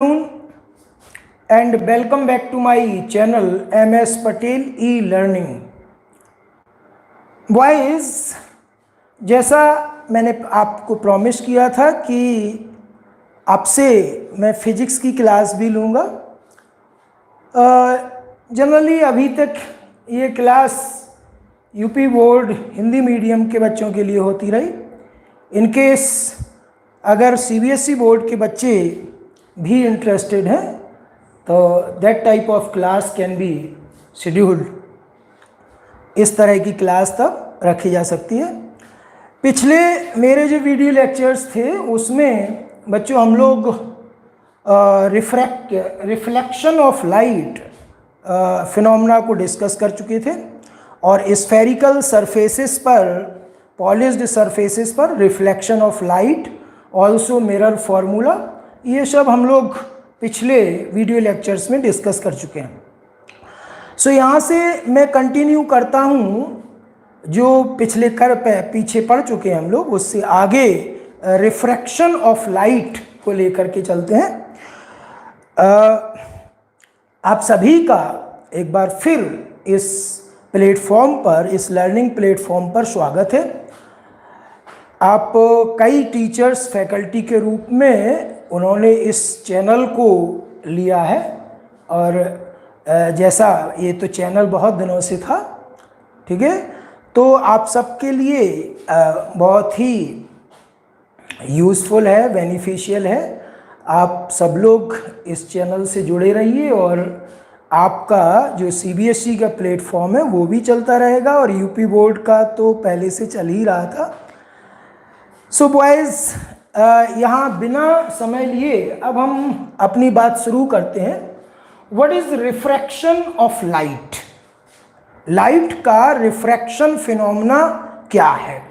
Afternoon and welcome back to my channel MS Patel E-Learning. Boys, जैसा मैंने आपको promise किया था कि आपसे मैं फिजिक्स की क्लास भी लूँगा। जनरली अभी तक ये class UP board Hindi medium के बच्चों के लिए होती रही। इन केस अगर सीबीएसई बोर्ड के बच्चे भी इंटरेस्टेड हैं तो that type of class can be scheduled. इस तरह की क्लास तब रखी जा सकती है। पिछले मेरे जो वीडियो लेक्चर्स थे उसमें बच्चों हम लोग रिफ्लेक्शन ऑफ लाइट फिनोमेना को डिस्कस कर चुके थे और स्फेरिकल सरफेसेस पर, पॉलिश्ड सरफेसेस पर reflection of light, also mirror formula, ये सब हम लोग पिछले वीडियो लेक्चर्स में डिस्कस कर चुके हैं। सो यहाँ से मैं कंटिन्यू करता हूँ जो पीछे पढ़ चुके हैं हम लोग, उससे आगे रिफ्रैक्शन ऑफ लाइट को लेकर के चलते हैं। आप सभी का एक बार फिर इस प्लेटफॉर्म पर, इस लर्निंग प्लेटफॉर्म पर स्वागत है। आप कई टीचर्स फैकल्टी के रूप में उन्होंने इस चैनल को लिया है और जैसा ये तो चैनल बहुत दिनों से था, ठीक है, तो आप सबके लिए बहुत ही यूज़फुल है, बेनिफिशियल है। आप सब लोग इस चैनल से जुड़े रहिए और आपका जो सीबीएसई का प्लेटफॉर्म है वो भी चलता रहेगा और यूपी बोर्ड का तो पहले से चल ही रहा था। सो बॉयज़, यहाँ बिना समय लिए अब हम अपनी बात शुरू करते हैं। What is refraction of light? Light का रिफ्रैक्शन फिनोमेना क्या है?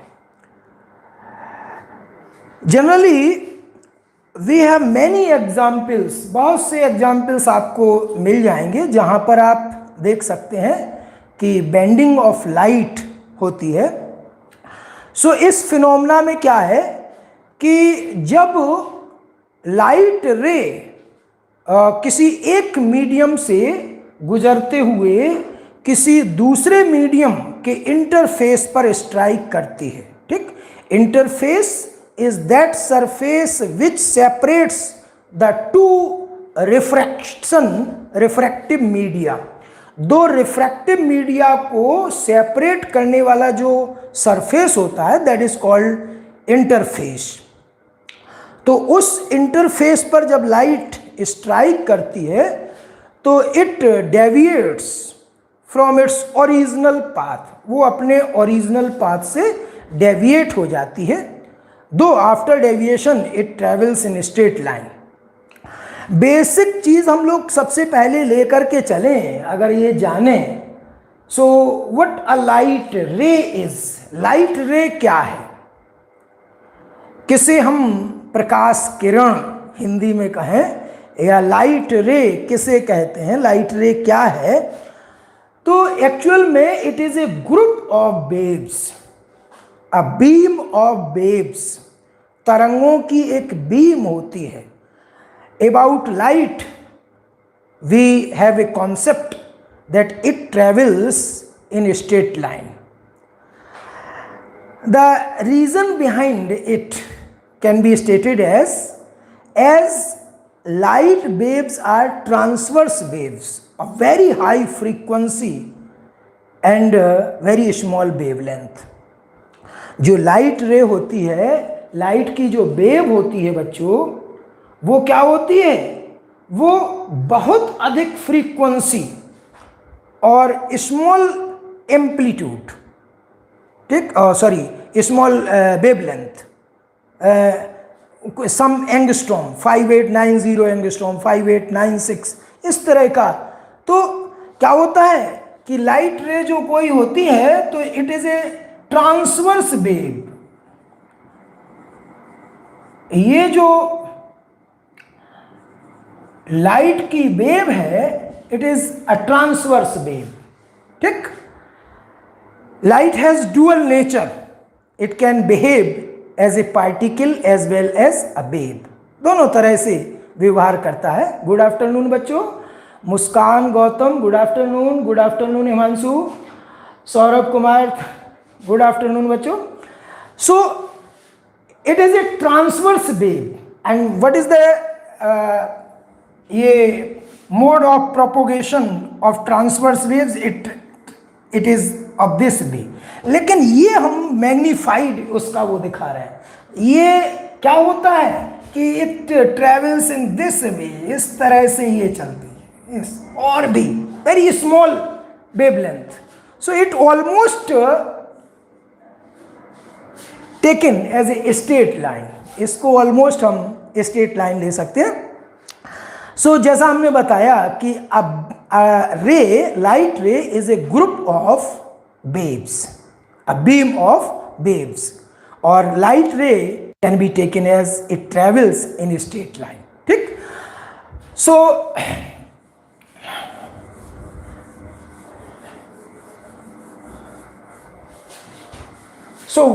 Generally we have many examples, बहुत से एग्जाम्पल्स आपको मिल जाएंगे जहाँ पर आप देख सकते हैं कि बेंडिंग ऑफ लाइट होती है। सो इस फिनोमेना में क्या है कि जब लाइट रे किसी एक मीडियम से गुजरते हुए किसी दूसरे मीडियम के इंटरफेस पर स्ट्राइक करती है, ठीक। Interface is that surface which separates the two refractive media. दो रिफ्रैक्टिव मीडिया को सेपरेट करने वाला जो सरफेस होता है दैट इज कॉल्ड इंटरफेस। तो उस इंटरफेस पर जब लाइट स्ट्राइक करती है तो it deviates from its original path, वो अपने ओरिजिनल पाथ से डेविएट हो जाती है। Though after deviation it travels in straight line. Basic चीज़ हम लोग सबसे पहले लेकर के चलें, अगर ये जाने, so what a light ray is. Light रे क्या है? किसे हम प्रकाश किरण हिंदी में कहें या लाइट रे किसे कहते हैं, लाइट रे क्या है? तो एक्चुअल में it is a group of waves, a beam of waves. तरंगों की एक बीम होती है। About light we have a concept that it travels in straight line. The reason behind it can be stated as light waves are transverse waves of very high frequency and very small wavelength। जो light रे होती है, light की जो wave होती है बच्चों, वो क्या होती है? वो बहुत अधिक फ्रीक्वेंसी और स्मॉल एम्पलीट्यूड, ठीक, सॉरी स्मॉल वेवलेंथ, सम एंगस्ट्रॉम 5890 एंगस्ट्रॉम, 5896, इस तरह का। तो क्या होता है कि लाइट रे जो कोई होती है तो it is a transverse wave. ये जो लाइट की वेव है it is a transverse wave, ठीक। Light has dual nature, it can behave as a particle as well as a wave. दोनों तरह से व्यवहार करता है। गुड आफ्टरनून बच्चों, Muskan Gautam good afternoon Himanshu, Saurabh Kumar good afternoon बच्चों। So it is a transverse wave and what is the ये mode of propagation of transverse waves, it is of this way. लेकिन ये हम मैग्नीफाइड उसका वो दिखा रहे हैं। ये क्या होता है कि it travels in this way, इस तरह से ये चलती है, और भी very small wavelength. So it almost taken as a straight line, इसको ऑलमोस्ट हम स्ट्रेट लाइन ले सकते हैं। सो जैसा हमने बताया कि अब रे, light ray is a group of waves, a beam of waves, or light ray can be taken as it travels in a straight line. ठीक? So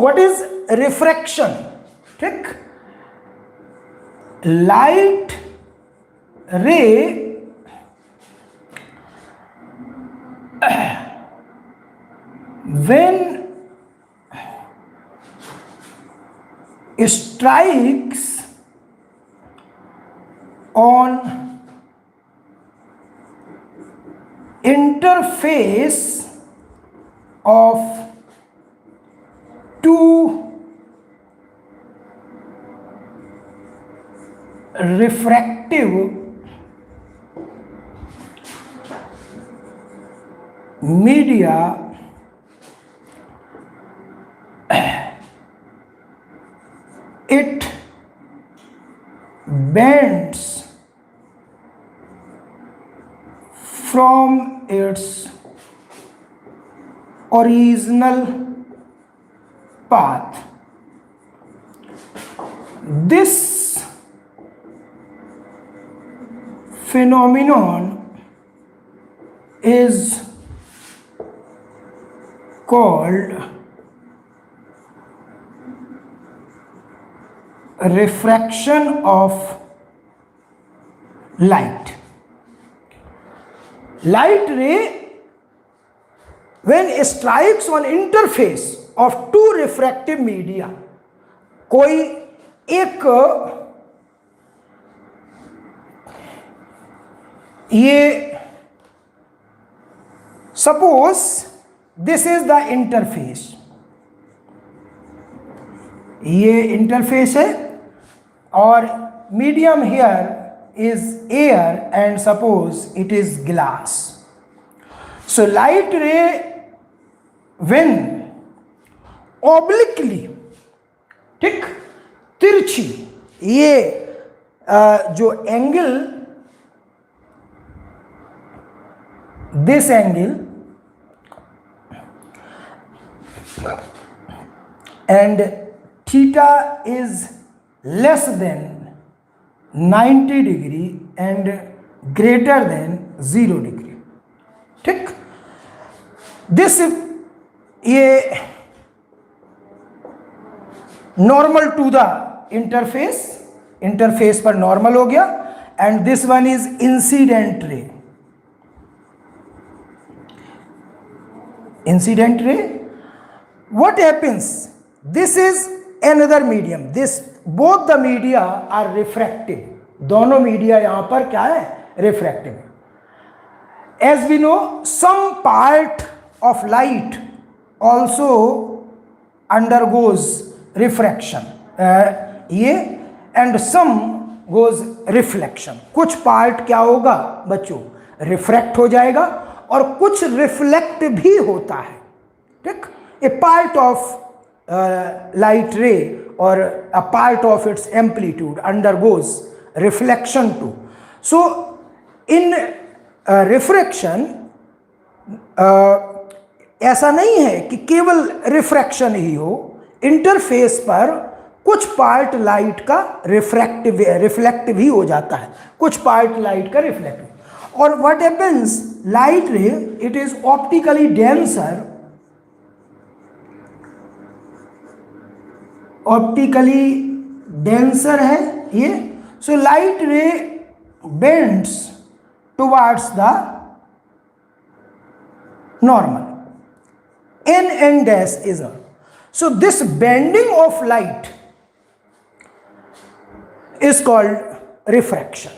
what is refraction? ठीक? Light ray when strikes on interface of two refractive media, it bends from its original path. This phenomenon is called refraction of light. Light ray when strikes on interface of two refractive media, कोई एक ये suppose this is the interface, ये interface है और medium here is air and suppose it is glass. So light रे when obliquely, ठीक, तिरछी, ये जो angle, this angle and theta is less than 90 degree and greater than 0 degree. ठीक, this ये normal to the interface, interface पर normal हो गया, and this one is incident ray. Incident ray, what happens, this is another medium, this both the media are refractive, दोनों media यहां पर क्या है, refractive. as we know some part of light also undergoes refraction, ये and some goes reflection, कुछ part क्या होगा बच्चों, रिफ्रैक्ट हो जाएगा और कुछ रिफ्लेक्ट भी होता है। ठीक, a part of light ray or a part of its amplitude undergoes reflection too. So in refraction ऐसा नहीं है कि केवल रिफ्रैक्शन ही हो, इंटरफेस पर कुछ पार्ट लाइट का रिफ्लेक्टिव ही हो जाता है, कुछ पार्ट लाइट का रिफ्लेक्टिव। और व्हाट हैपेंस, लाइट रे it is optically denser, optically denser है ये। सो लाइट रे bends towards the normal. N dash is a. So this bending of light is called refraction.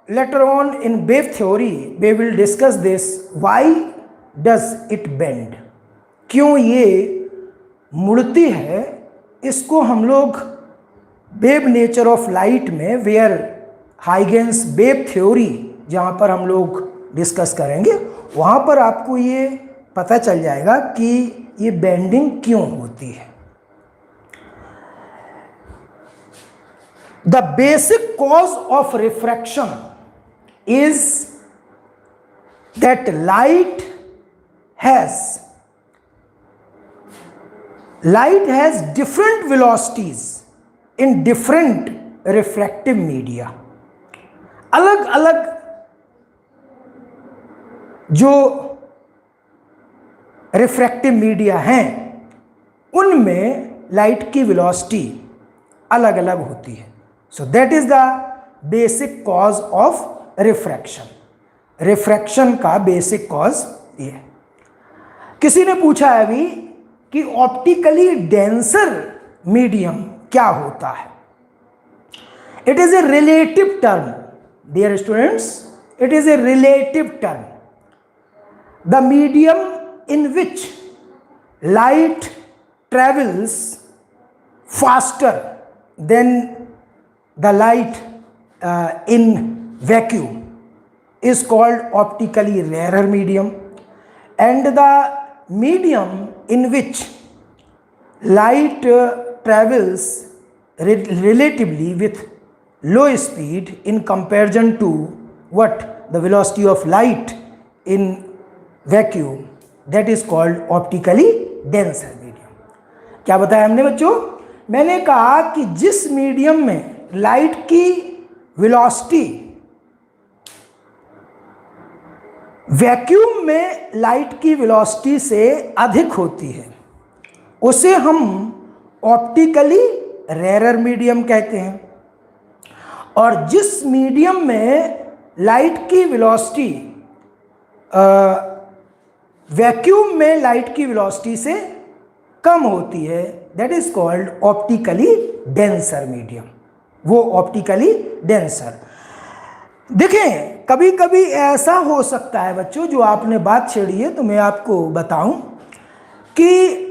Later on in wave theory we will discuss this. Why does it bend? क्यों ये मुड़ती है, इसको हम लोग wave nature of light में, where Huygens wave theory जहाँ पर हम लोग डिस्कस करेंगे, वहाँ पर आपको ये पता चल जाएगा कि ये बेंडिंग क्यों होती है. The basic cause of refraction is that light has different velocities in different refractive media. अलग अलग जो रिफ्रैक्टिव मीडिया हैं उनमें लाइट की वेलोसिटी अलग अलग होती है. So that is the basic cause of refraction. Refraction का बेसिक कॉज ये है. किसी ने पूछा है अभी कि ऑप्टिकली डेंसर मीडियम क्या होता है. It is a relative term dear students, it is a relative term. The medium in which light travels faster than the light in vacuum is called optically rarer medium, and the medium in which light travels relatively with low speed in comparison to what the velocity of light in vacuum, that is called optically denser medium. क्या बताया हमने बच्चों? मैंने कहा कि जिस medium में light की वेलोसिटी वैक्यूम में लाइट की वेलोसिटी से अधिक होती है उसे हम ऑप्टिकली रेयर मीडियम कहते हैं, और जिस मीडियम में लाइट की वेलोसिटी वैक्यूम में लाइट की वेलोसिटी से कम होती है, that is called optically denser medium. वो ऑप्टिकली डेंसर. देखें कभी कभी ऐसा हो सकता है बच्चों, जो आपने बात छेड़ी है तो मैं आपको बताऊं कि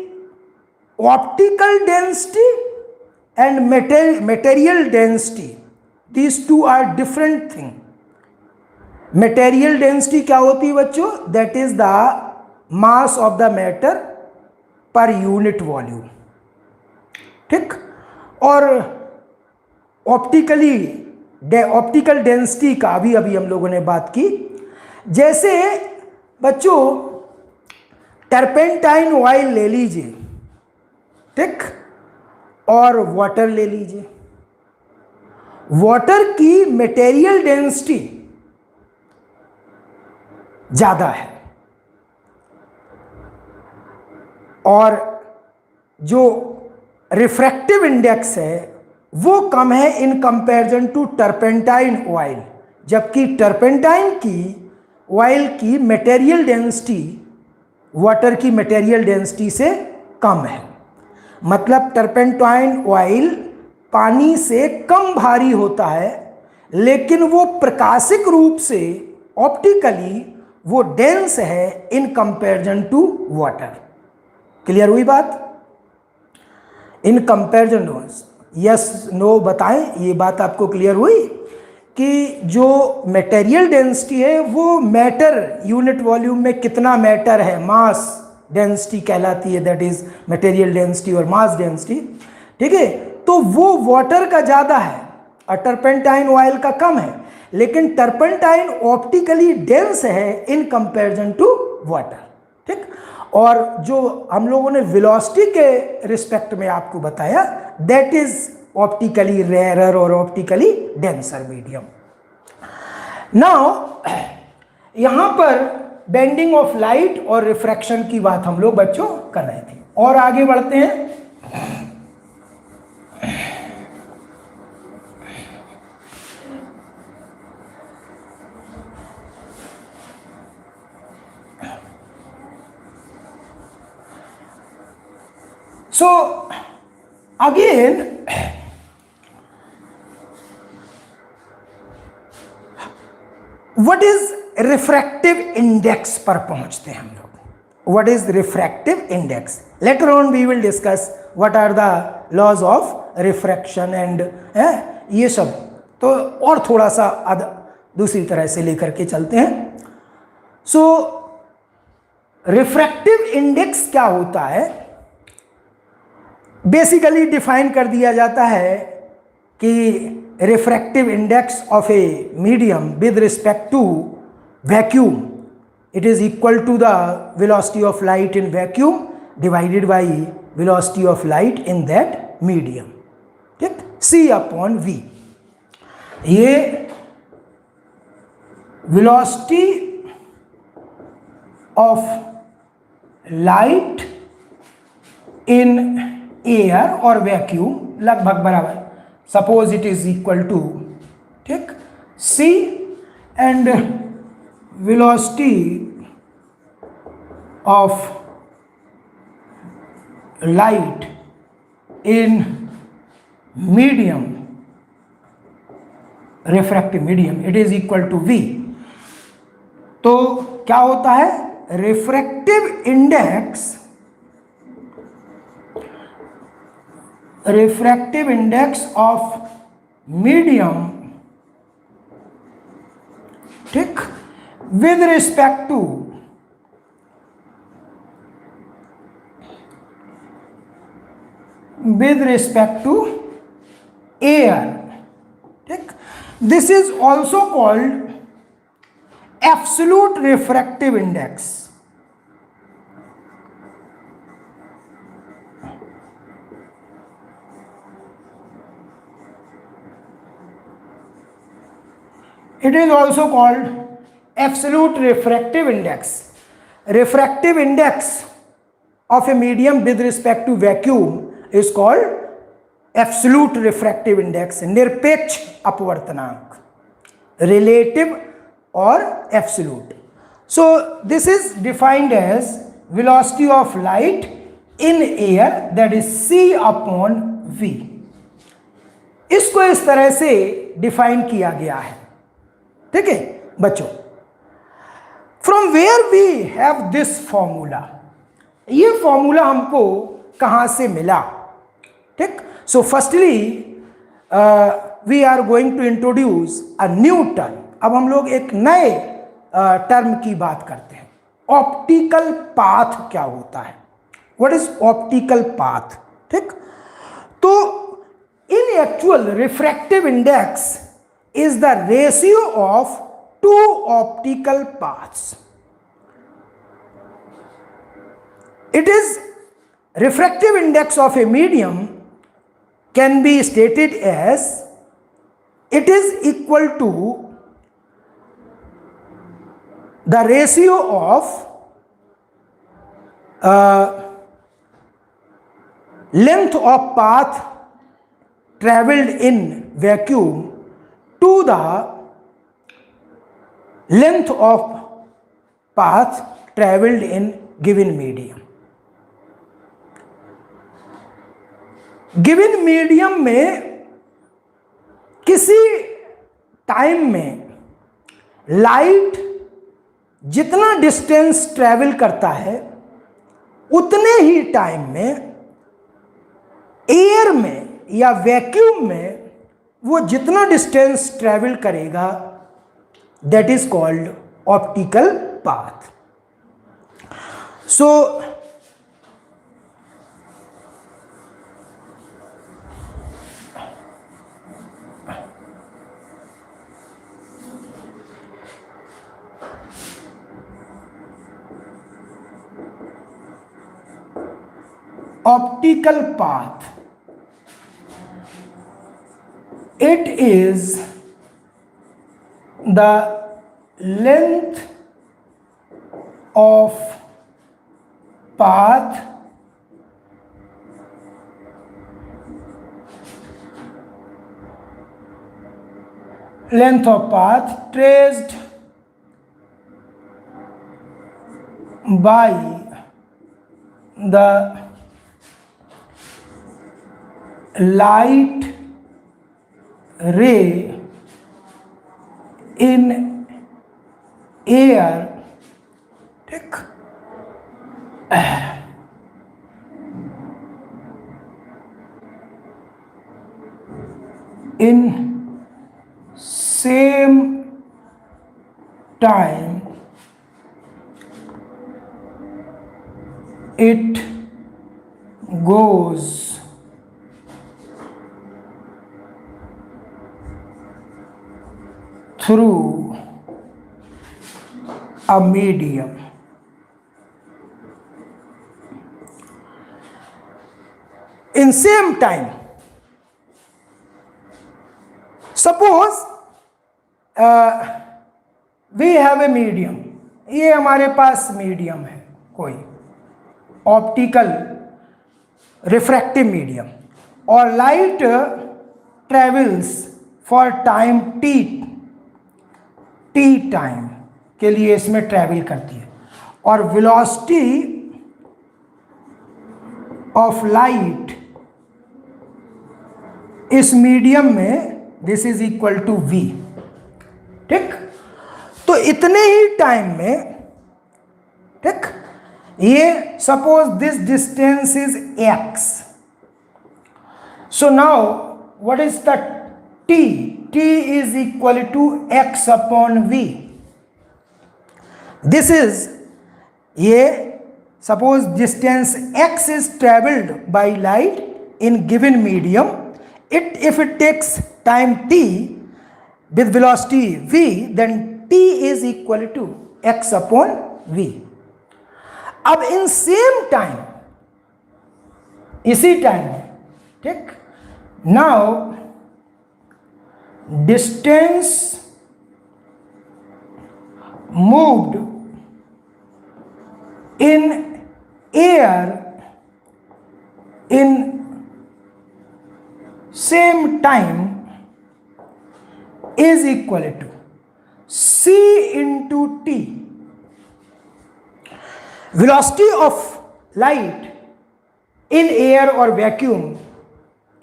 optical density and material density, these two are different thing. Material density क्या होती है बच्चों? That is the mass of the matter per unit volume. ठीक. और ऑप्टिकल डेंसिटी का अभी हम लोगों ने बात की. जैसे बच्चों टर्पेंटाइन ऑयल ले लीजिए, ठीक, और वाटर ले लीजिए. वाटर की मटेरियल डेंसिटी ज्यादा है और जो रिफ्रैक्टिव इंडेक्स है वो कम है in comparison to turpentine oil, जबकि टर्पेंटाइन की ऑयल की मटेरियल डेंसिटी वाटर की मटेरियल डेंसिटी से कम है. मतलब टर्पेंटाइन ऑयल पानी से कम भारी होता है, लेकिन वो प्रकाशिक रूप से ऑप्टिकली वो डेंस है in comparison to water. Clear हुई बात? इन कंपैरिजन, यस नो बताएं, ये बात आपको क्लियर हुई कि जो मटेरियल डेंसिटी है वो मैटर यूनिट वॉल्यूम में कितना मैटर है, मास डेंसिटी कहलाती है, दैट इज मटेरियल डेंसिटी और मास डेंसिटी. ठीक है, तो वो वाटर का ज़्यादा है और टर्पेंटाइन ऑयल का कम है, लेकिन टर्पेंटाइन ऑप्टिकली डेंस है इन कंपैरिजन टू वाटर. ठीक. और जो हम लोगों ने वेलोसिटी के रिस्पेक्ट में आपको बताया, दैट इज ऑप्टिकली रेयरर और ऑप्टिकली डेंसर मीडियम. नाउ यहां पर बेंडिंग ऑफ लाइट और रिफ्रैक्शन की बात हम लोग बच्चों कर रहे थे, और आगे बढ़ते हैं. So again, what is refractive index पर पहुंचते हैं हम लोग. What is refractive index? Later on we will discuss what are the laws of refraction and ये सब, तो और थोड़ा सा दूसरी तरह से लेकर के चलते हैं. सो रिफ्रैक्टिव इंडेक्स क्या होता है? बेसिकली डिफाइन कर दिया जाता है कि refractive index of a medium with respect to vacuum, it is equal to the velocity of light in vacuum divided by velocity of light in that medium. ठीक, c upon v. ये velocity of light in air और vacuum लगभग बराबर, suppose it is equal to, ठीक, c and velocity of light in medium, refractive medium, it is equal to v. तो क्या होता है? Refractive index, refractive index of medium, ठीक, with respect to air, ठीक, this is also called absolute refractive index. It is also called absolute refractive index. Refractive index of a medium with respect to vacuum is called absolute refractive index. निरपेक्ष अपवर्तनांक, relative or absolute. So this is defined as velocity of light in air, that is c upon v. इसको इस तरह से define किया गया है. ठीक है बच्चों, from where we have this formula, ये फॉर्मूला हमको कहां से मिला? ठीक, so firstly we are going to introduce a new term. अब हम लोग एक नए टर्म की बात करते हैं. ऑप्टिकल पाथ क्या होता है? What is optical path? ठीक, तो इन actual refractive index is the ratio of two optical paths. It is refractive index of a medium can be stated as it is equal to the ratio of length of path traveled in vacuum to the length of path traveled in given medium. Given medium में किसी time में light जितना distance travel करता है उतने ही टाइम में air में या वैक्यूम में वो जितना डिस्टेंस ट्रैवल करेगा, that is called optical path. So optical path, it is the length of path traced by the light ray in air, ठीक, in same time it goes through a medium. In same time, suppose we have a medium, ये हमारे पास medium है कोई optical refractive medium, और light travels for time T time के लिए इसमें travel करती है, और वेलोसिटी ऑफ लाइट इस मीडियम में this is equal to v, ठीक। तो इतने ही टाइम में, ठीक, ये suppose this distance is x, so now what is the t is equal to x upon v। दिस इज, ये suppose distance x is travelled by light in given medium, if it takes time t with velocity v, then t is equal to x upon v. अब in same time, इसी time, ठीक, now distance moved in air in same time is equal to c into t. Velocity of light in air or vacuum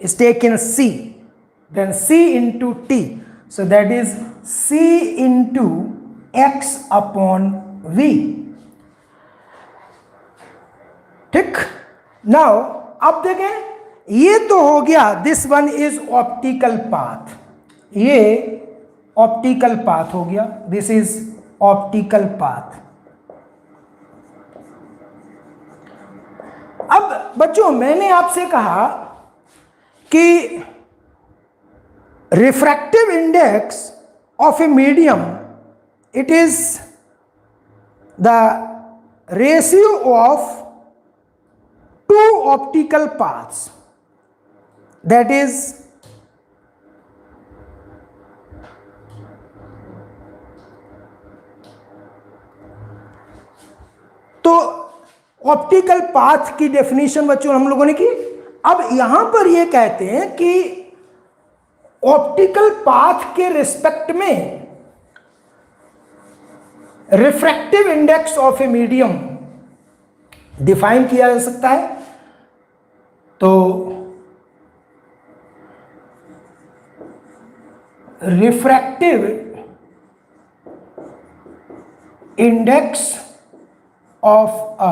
is taken c, then c into t, so that is c into x upon v, ठीक। now अब देखें, ये तो हो गया, this one is optical path, ये optical path हो गया, दिस इज ऑप्टिकल पाथ। अब बच्चों, मैंने आपसे कहा कि refractive index of a medium, it is the ratio of two optical paths, that is तो ऑप्टिकल पाथ की डेफिनेशन बच्चों हम लोगों ने की। अब यहां पर ये कहते हैं कि ऑप्टिकल पाथ के रिस्पेक्ट में refractive index of a medium define किया जा सकता है। तो refractive index of a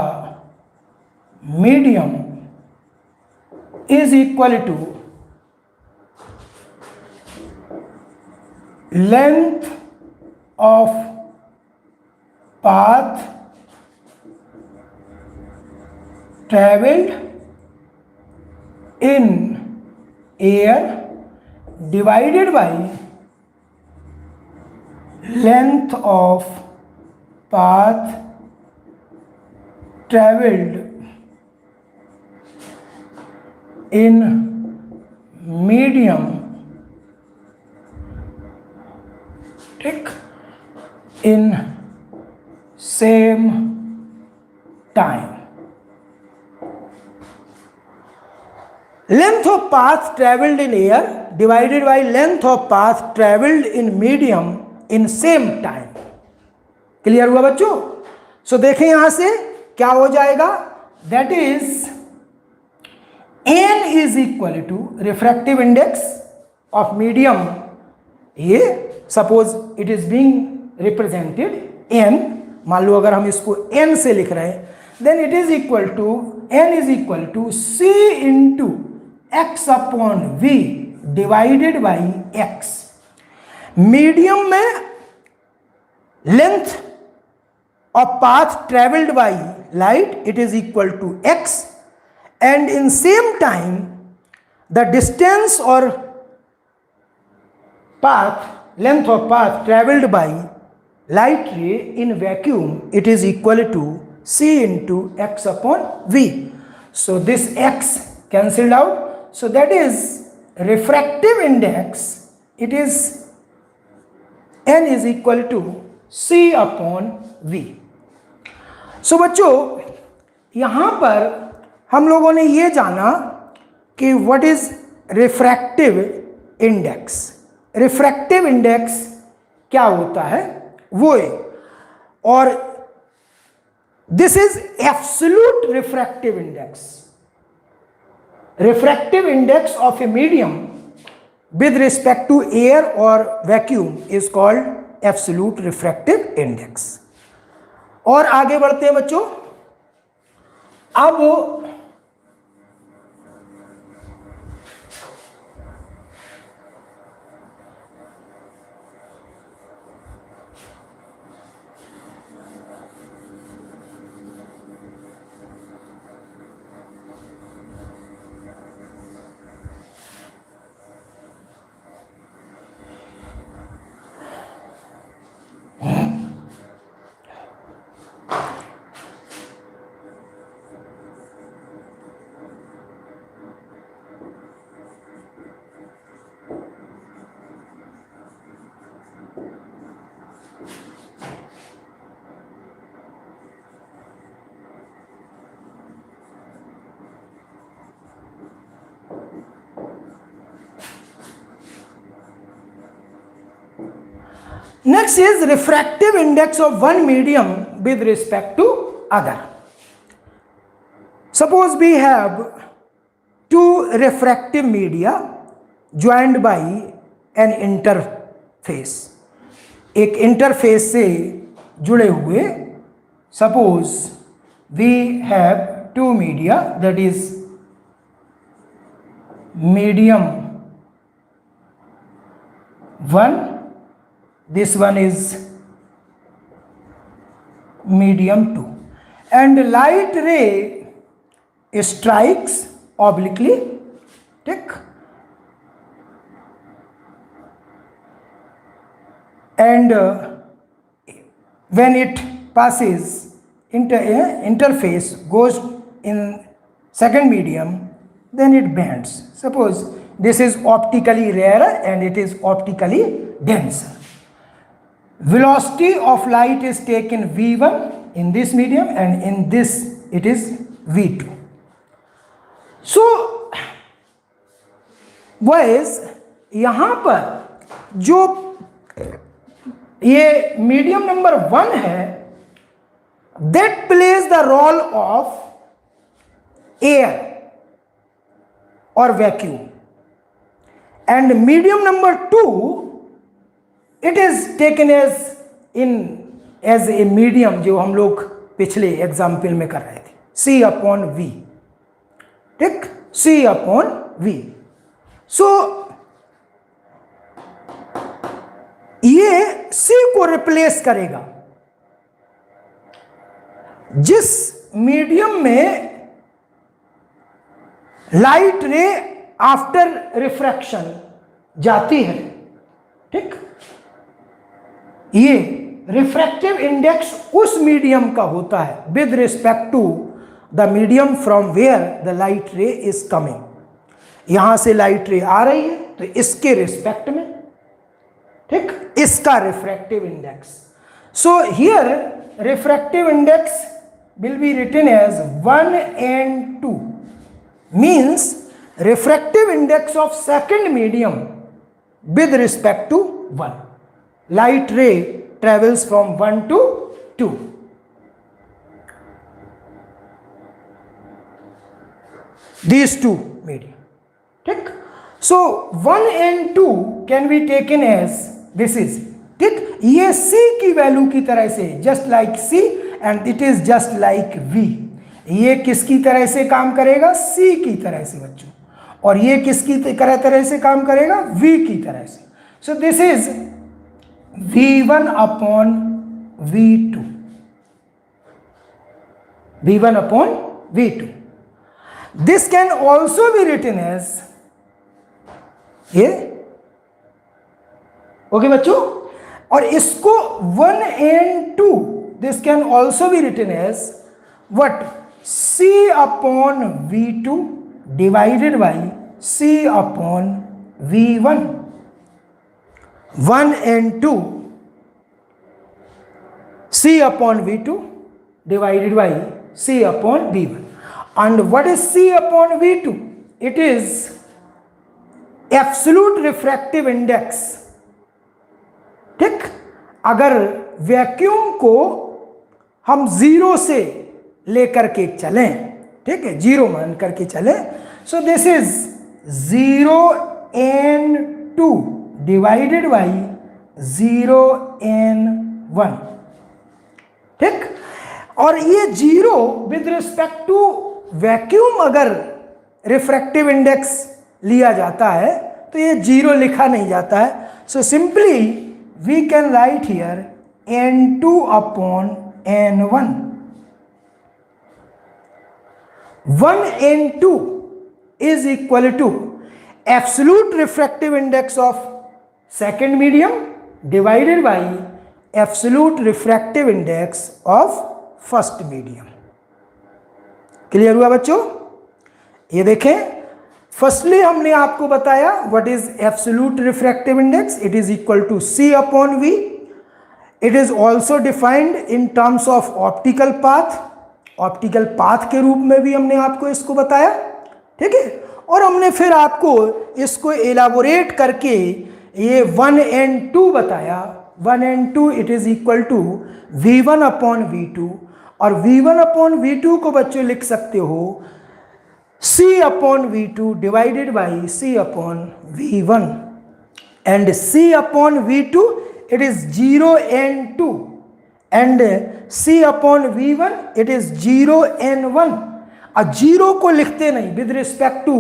medium is equal to length of path traveled in air divided by length of path traveled in medium, ठीक, in same time. Length of path traveled in air divided by length of path traveled in medium in same time. Clear हुआ बच्चों? सो देखें यहां से क्या हो जाएगा, that is n is equal to refractive index of medium, ये suppose it is being represented n, मान लो अगर हम इसको n से लिख रहे हैं, then it is equal to n is equal to c into x upon v divided by x। Medium में length of path travelled by light it is equal to x, and in same time the distance or path, length of path traveled by light ray in vacuum, it is equal to c into x upon v. So this x cancelled out, so that is refractive index, it is n is equal to c upon v. So बच्चों यहाँ पर हम लोगों ने ये जाना कि what is refractive index. Refractive index क्या होता है वो है, और this is absolute refractive index. Refractive index of a medium with respect to air और vacuum is called absolute refractive index. और आगे बढ़ते हैं बच्चों। अब next is refractive index of one medium with respect to other. Suppose we have two refractive media joined by an interface. एक interface से जुड़े हुए, suppose we have two media, that is medium 1, this one is medium 2, and light ray strikes obliquely, ठीक, and when it passes interface goes in second medium, then it bends. Suppose this is optically rarer and it is optically denser. Velocity of light is taken v1 in this medium and in this it is v2. So boys, यहाँ पर जो ये medium number 1 है, that plays the role of air or vacuum, and medium number 2 it is taken as a medium जो हम लोग पिछले example में कर रहे थे, c upon v, ठीक, c upon v. सो ये c को रिप्लेस करेगा जिस मीडियम में लाइट रे आफ्टर रिफ्रैक्शन जाती है, ठीक। ये रिफ्रैक्टिव इंडेक्स उस मीडियम का होता है with respect to the medium from where the light ray is coming. यहां से लाइट रे आ रही है तो इसके रिस्पेक्ट में, ठीक, इसका refractive index. So here refractive index will be written as 1 and 2, means refractive index of second medium with respect to 1. Light ray travels from 1 to 2. These two medium. ठीक, so 1 and 2 can be taken as this is, ठीक, ये C की value की तरह से just like C and it is just like V। ये किसकी तरह से काम करेगा? C की तरह से बच्चों, और ये किसकी तरह से काम करेगा? V की तरह से। सो this is V1 upon V2, V1 upon V2. This can also be written as ये, ओके बच्चों, और इसको 1 and 2 this can also be written as what? C upon V2 divided by C upon V1. 1 and 2 C upon V2 divided by C upon V1. And what is C upon V2? It is absolute refractive index. ठीक, अगर vacuum को हम 0 से लेकर के चलें, ठीक है, 0 मान करके चलें, सो this is 0 and 2 divided by 0 and 1। ठीक, और ये 0 विद रिस्पेक्ट टू वैक्यूम अगर रिफ्रैक्टिव इंडेक्स लिया जाता है तो ये 0 लिखा नहीं जाता है। So simply we can write here n2 upon n1। 1 and 2 is equal to absolute refractive index of second medium divided by absolute refractive index of first medium। Clear हुआ बच्चों? ये देखें, फर्स्टली हमने आपको बताया what is absolute refractive index, it is equal to C upon V। It is also defined in terms of optical path, optical path के रूप में भी हमने आपको इसको बताया। ठीक है, और हमने फिर आपको इसको एलाबोरेट करके ये 1 and 2 बताया। 1 and 2 it is equal to V1 upon V2, और V1 अपॉन V2 को बच्चों लिख सकते हो C upon V2 divided by C upon V1, and C upon V2 it is 0 and 2, and C upon V1 it is 0 and 1। अब 0 को लिखते नहीं विद रिस्पेक्ट टू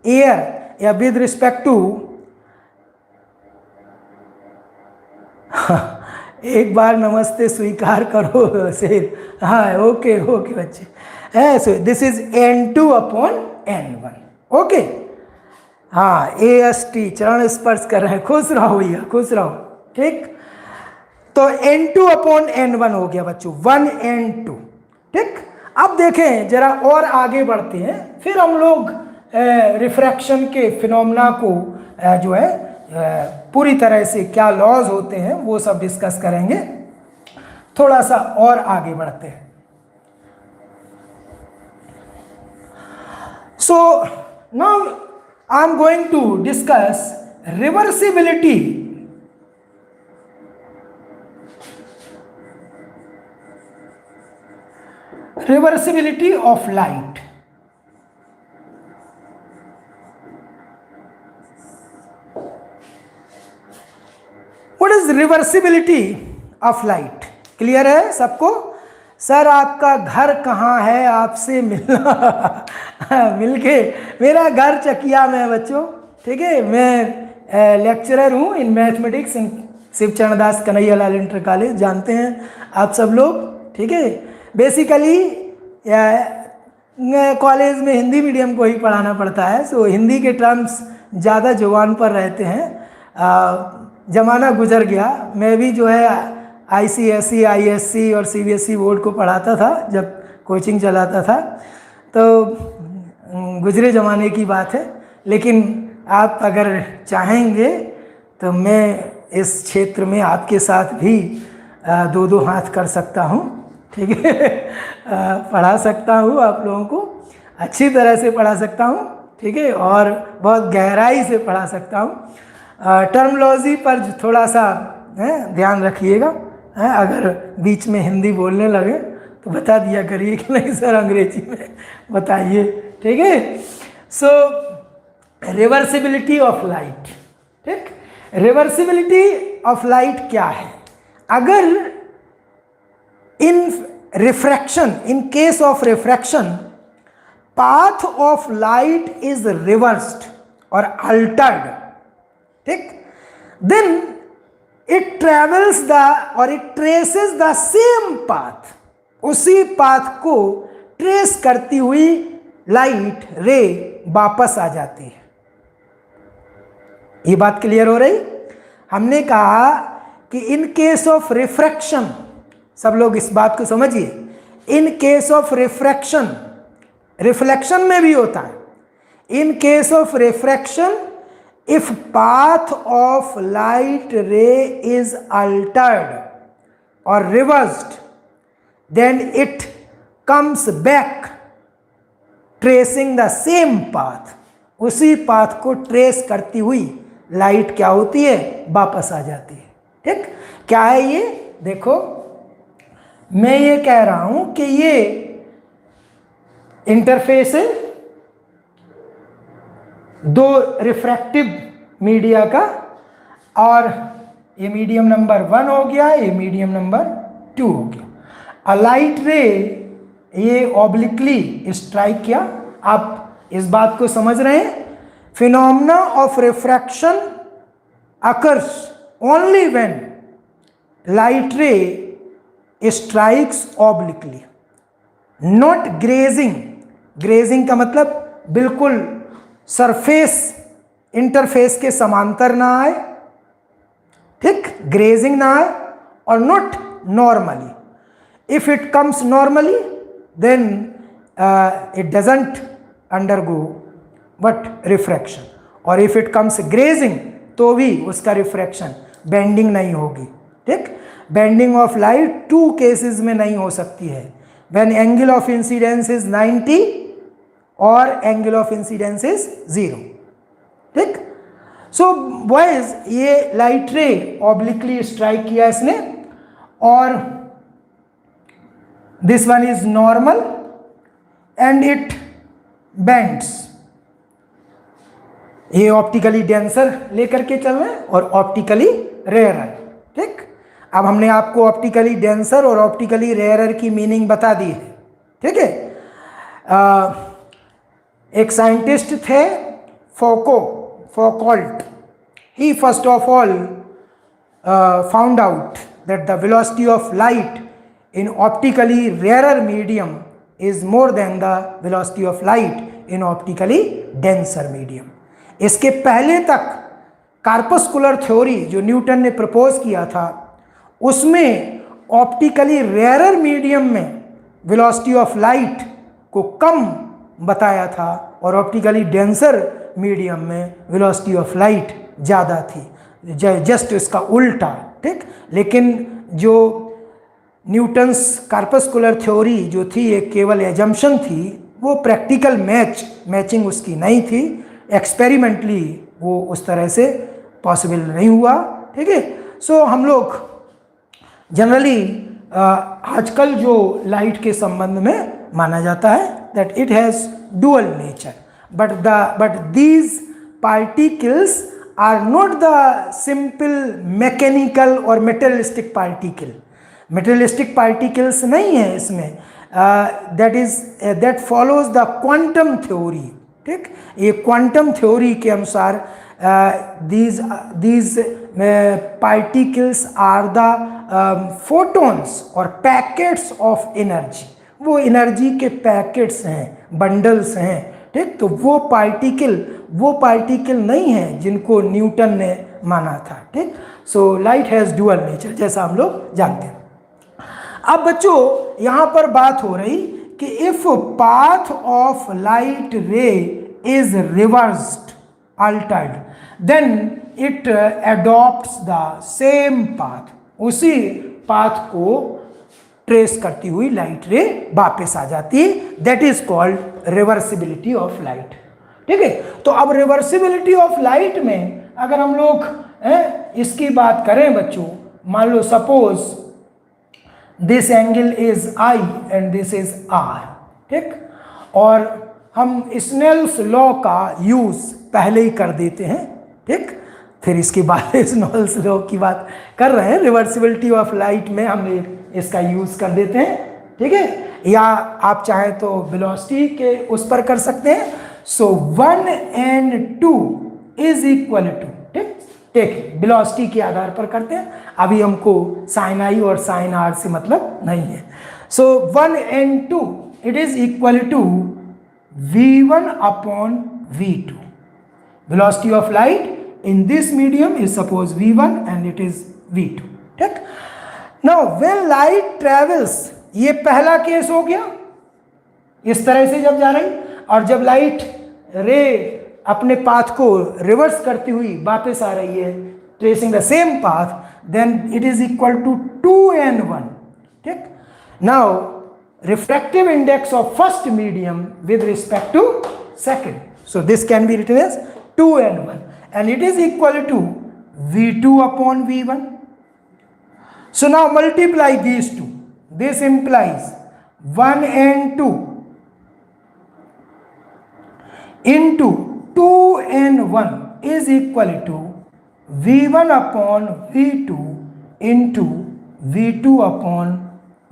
एयर या विद रिस्पेक्ट टू एक बार नमस्ते स्वीकार करो से, हाँ ओके ओके बच्चे, सो this is n2 upon n1। Okay, हाँ AST चरण स्पर्श कर रहे हैं, खुश रहो भैया, खुश रहो। ठीक, तो n2 अपॉन n1 हो गया बच्चों, 1 and 2। ठीक, अब देखें जरा और आगे बढ़ते हैं, फिर हम लोग रिफ्रैक्शन के फिनोमेना को जो है पूरी तरह से क्या लॉज होते हैं वो सब डिस्कस करेंगे। थोड़ा सा और आगे बढ़ते हैं। So now I am going to discuss reversibility of light। What is reversibility of light? Clear है सबको? सर आपका घर कहाँ है, आपसे मिलना मिलके, मेरा घर चकिया में है बच्चों। ठीक है, मैं लेक्चरर हूँ in mathematics in Shivcharan Das Kanhaiyalal inter college, जानते हैं आप सब लोग। ठीक है, बेसिकली कॉलेज में हिंदी मीडियम को ही पढ़ाना पड़ता है, सो हिंदी के टर्म्स ज़्यादा जुबान पर रहते हैं। ज़माना गुजर गया, मैं भी जो है ICSE, ISC और CBSE बोर्ड को पढ़ाता था जब कोचिंग चलाता था, तो गुजरे ज़माने की बात है। लेकिन आप अगर चाहेंगे तो मैं इस क्षेत्र में आपके साथ भी दो दो हाथ कर सकता हूँ। ठीक है, पढ़ा सकता हूँ, आप लोगों को अच्छी तरह से पढ़ा सकता हूँ। ठीक है, और बहुत गहराई से पढ़ा सकता हूँ। टर्मोलॉजी पर थोड़ा सा ध्यान रखिएगा, अगर बीच में हिंदी बोलने लगे तो बता दिया करिए कि नहीं सर अंग्रेजी में बताइए। ठीक है, सो रिवर्सिबिलिटी ऑफ लाइट, ठीक, रिवर्सिबिलिटी ऑफ लाइट क्या है? अगर in refraction, in case of refraction, path of light is reversed और अल्टर्ड, ठीक, देन इट ट्रेवल्स द और it traces the same path, उसी पाथ को ट्रेस करती हुई लाइट रे वापस आ जाती है। ये बात क्लियर हो रही? हमने कहा कि इन केस ऑफ रिफ्रैक्शन, सब लोग इस बात को समझिए, इन केस ऑफ रिफ्रैक्शन, रिफ्लेक्शन में भी होता है, इन case of refraction if path of light ray is altered or reversed, then it comes back tracing the same path, उसी पाथ को ट्रेस करती हुई लाइट क्या होती है? वापस आ जाती है। ठीक, क्या है ये? देखो, मैं ये कह रहा हूं कि ये इंटरफेस है दो रिफ्रैक्टिव मीडिया का, और ये मीडियम नंबर 1 हो गया, ये मीडियम नंबर 2 हो गया। अ लाइट रे ये ऑब्लिकली स्ट्राइक किया। आप इस बात को समझ रहे हैं? Phenomena of refraction occurs only when light रे strikes obliquely, not grazing. Grazing का मतलब बिल्कुल सरफेस इंटरफेस के समांतर ना आए, ठीक, ग्रेजिंग ना आए, और not normally. If it comes normally then it doesn't undergo but refraction, और इफ इट कम्स ग्रेजिंग तो भी उसका रिफ्रैक्शन, बेंडिंग नहीं होगी। ठीक, बेंडिंग ऑफ लाइट 2 केसेस में नहीं हो सकती है, when angle of incidence is 90 और एंगल ऑफ इंसिडेंस इज 0। ठीक, सो बॉयज ये लाइट रे ऑब्लिकली स्ट्राइक किया इसने, और this one is normal and it bends. ये ऑप्टिकली डेंसर लेकर के चल रहे हैं और ऑप्टिकली रेयरर। ठीक, अब हमने आपको ऑप्टिकली डेंसर और ऑप्टिकली रेयरर की मीनिंग बता दी है। ठीक है, एक साइंटिस्ट थे Foucault. He first of all found out that the velocity of light in optically rarer medium is more than the velocity of light in optically denser medium. इसके पहले तक कार्पस्कुलर थ्योरी जो न्यूटन ने propose किया था, उसमें optically rarer medium में velocity of light को कम बताया था और ऑप्टिकली डेंसर मीडियम में वेलोसिटी ऑफ लाइट ज़्यादा थी, जस्ट इसका उल्टा। ठीक, लेकिन जो न्यूटन्स कार्पस्कुलर थ्योरी जो थी एक केवल एजम्पशन थी, वो प्रैक्टिकल मैचिंग उसकी नहीं थी, एक्सपेरिमेंटली वो उस तरह से पॉसिबल नहीं हुआ। ठीक है, सो हम लोग जनरली आजकल जो लाइट के संबंध में माना जाता है that it has dual nature, but these particles are not the simple mechanical or materialistic particle. Materialistic particles नहीं है इसमें, that follows the quantum theory. ठीक, ये क्वांटम थ्योरी के अनुसार these particles are the photons और packets of energy. वो energy के पैकेट्स हैं, बंडल्स हैं। ठीक, तो वो पार्टिकल नहीं है जिनको न्यूटन ने माना था। ठीक, so light has dual nature, जैसा हम लोग जानते हैं। अब बच्चों यहाँ पर बात हो रही कि if path of light ray is reversed, altered, then it adopts the same path, उसी पाथ को ट्रेस करती हुई लाइट रे वापस आ जाती है। That is called reversibility of light. ठीक है, तो अब रिवर्सिबिलिटी ऑफ लाइट में अगर हम लोग इसकी बात करें बच्चों, मान लो suppose this angle is I and this is R। ठीक, और हम स्नेल्स लॉ का यूज़ पहले ही कर देते हैं, ठीक। फिर इसके बाद स्नेल्स लॉ की बात कर रहे हैं, रिवर्सिबिलिटी ऑफ लाइट में हम इसका यूज़ कर देते हैं, ठीक है। या आप चाहें तो वेलोसिटी के उस पर कर सकते हैं। सो 1 and 2 इज इक्वल टू, ठीक, ठीक, वेलोसिटी के आधार पर करते हैं। अभी हमको साइन आई और साइन आर से मतलब नहीं है। So 1 and 2 it is equal to v1 upon v2. Velocity of light in this medium is suppose v1 and it is v2, ठीक। Now when light travels, ये पहला केस हो गया, इस तरह से जब जा रही, और जब लाइट रे अपने पाथ को रिवर्स करती हुई वापस आ रही है, tracing the same path, then it is equal to 2n1, ठीक। Now refractive index of first medium with respect to second, so this can be written as 2n1 and it is equal to v2 upon v1. So now multiply these two, this implies 1 and 2 into 2n1 is equal to v1 upon v2 into v2 upon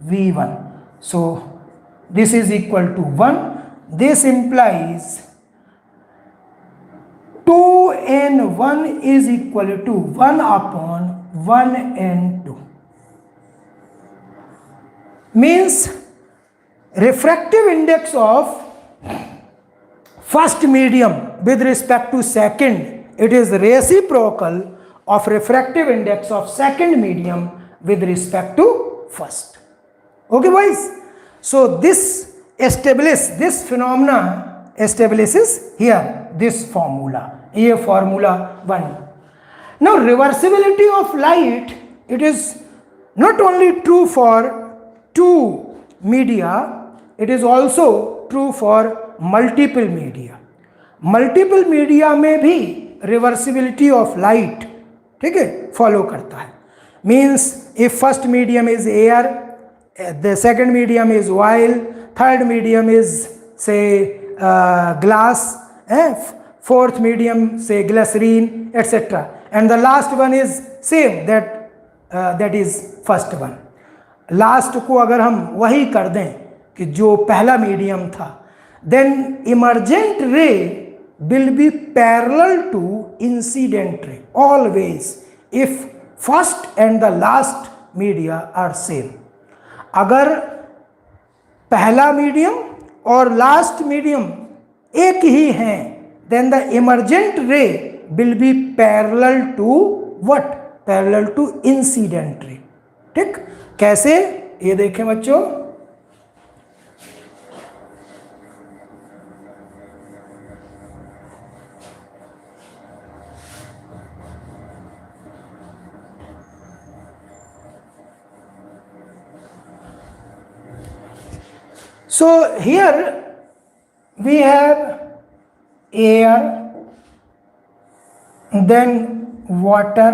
v1. So this is equal to 1. This implies 2n1 is equal to 1 upon 1n2. Means refractive index of first medium with respect to second, it is reciprocal of refractive index of second medium with respect to first. Okay boys, so this phenomena establishes here this formula, ये formula 1. Now reversibility of light, it is not only true for two media, it is also true for multiple media. Multiple media में भी reversibility of light, ठीक है, follow करता है. Means if first medium is air, the second medium is oil, third medium is say glass, fourth medium say glycerine, etc. and the last one is same, that is first one. Last को अगर हम वही कर दें कि जो पहला medium था, then emergent ray will be parallel to incident ray always if first and the last media are same. अगर पहला मीडियम और लास्ट मीडियम एक ही हैं, then the emergent ray will be parallel to what, parallel to incident ray, ठीक। कैसे, ये देखें बच्चों, so here we have air, then water,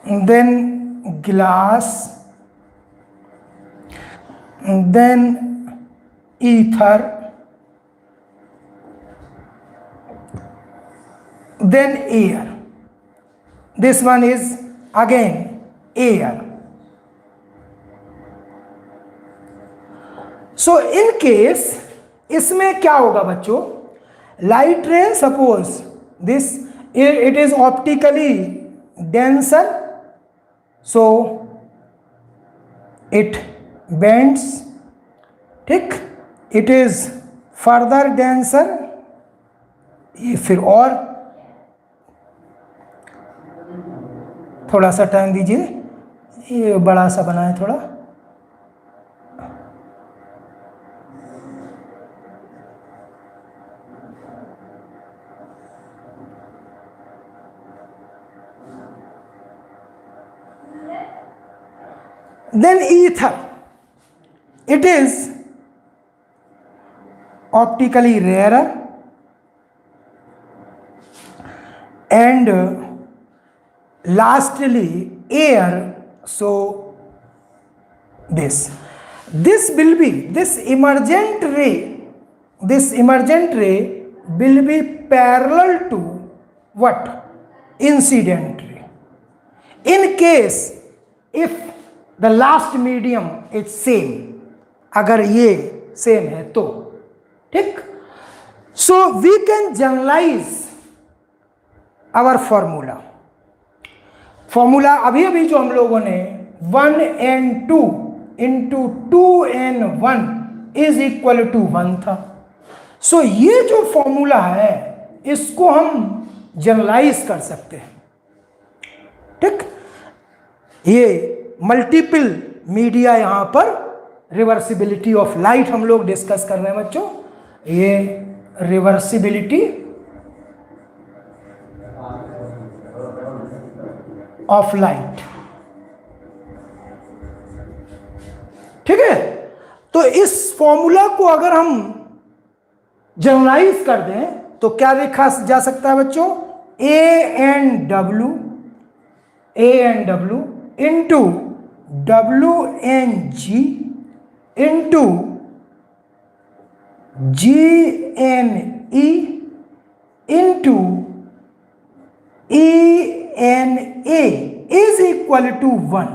then glass, then ether, then air. This one is again air. So in case इसमें क्या होगा बच्चों, light ray suppose this it is optically denser, so it bends, ठीक, it is further denser, ये फिर और थोड़ा सा टाइम दीजिए, ये बड़ा सा बनाए थोड़ा, then ether, it is optically rarer and lastly air, so this will be, this emergent ray this emergent ray will be parallel to what? Incident ray. In case if the last medium is same, अगर ये same है तो ठीक. So we can generalize our formula अभी जो हम लोगों ने 1n2 into 2n1 is equal to 1 था. सो ये जो फॉर्मूला है इसको हम जनरलाइज कर सकते हैं ठीक. ये मल्टीपल मीडिया यहां पर रिवर्सिबिलिटी ऑफ लाइट हम लोग डिस्कस कर रहे हैं बच्चों. ये रिवर्सिबिलिटी ऑफ लाइट ठीक है. तो इस फॉर्मूला को अगर हम जनरलाइज कर दें तो क्या लिखा जा सकता है बच्चों? A&W into WNG into GNE into ENA is equal to 1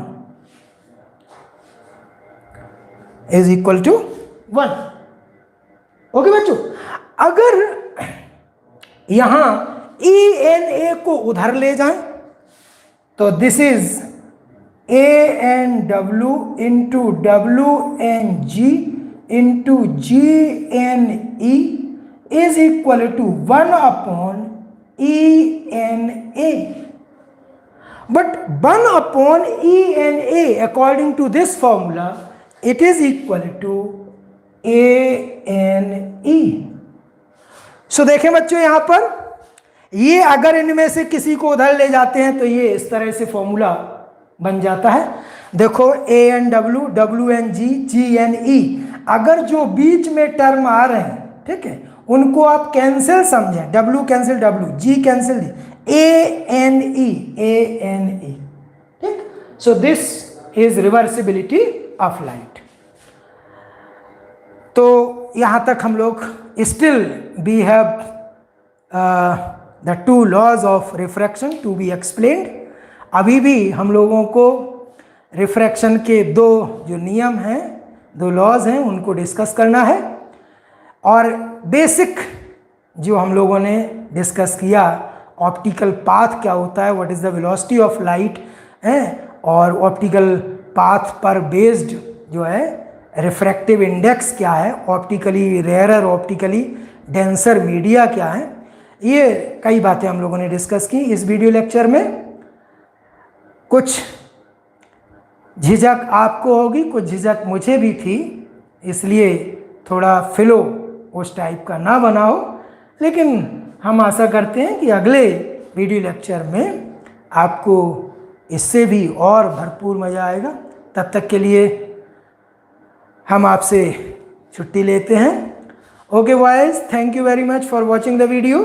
is equal to 1. Okay बच्चों, अगर यहां ENA को उधर ले जाएं तो this is A&W into WNG into GNE is equal to 1 upon ENA. But 1 upon ENA according to this formula it is equal to ANE. So देखें बच्चों यहां पर ये अगर इनमें से किसी को उधर ले जाते हैं तो ये इस तरह से फॉर्मूला बन जाता है. देखो A&W WNG GNE अगर जो बीच में टर्म आ रहे हैं ठीक है उनको आप कैंसिल समझें. W cancel W, G cancel G, ANE ठीक. So this is reversibility of light. तो यहां तक हम लोग still we have the 2 laws of refraction to be explained. अभी भी हम लोगों को रिफ्रैक्शन के 2 जो नियम हैं 2 लॉज हैं उनको डिस्कस करना है. और बेसिक जो हम लोगों ने डिस्कस किया ऑप्टिकल पाथ क्या होता है, what is the velocity of light है, और ऑप्टिकल पाथ पर बेस्ड जो है रिफ्रैक्टिव इंडेक्स क्या है, optically rarer optically denser media क्या है, ये कई बातें हम लोगों ने डिस्कस की इस वीडियो लेक्चर में. कुछ झिझक आपको होगी, कुछ झिझक मुझे भी थी, इसलिए थोड़ा फिलो उस टाइप का ना बनाओ. लेकिन हम आशा करते हैं कि अगले वीडियो लेक्चर में आपको इससे भी और भरपूर मज़ा आएगा. तब तक के लिए हम आपसे छुट्टी लेते हैं. Okay boys, thank you very much for watching the video.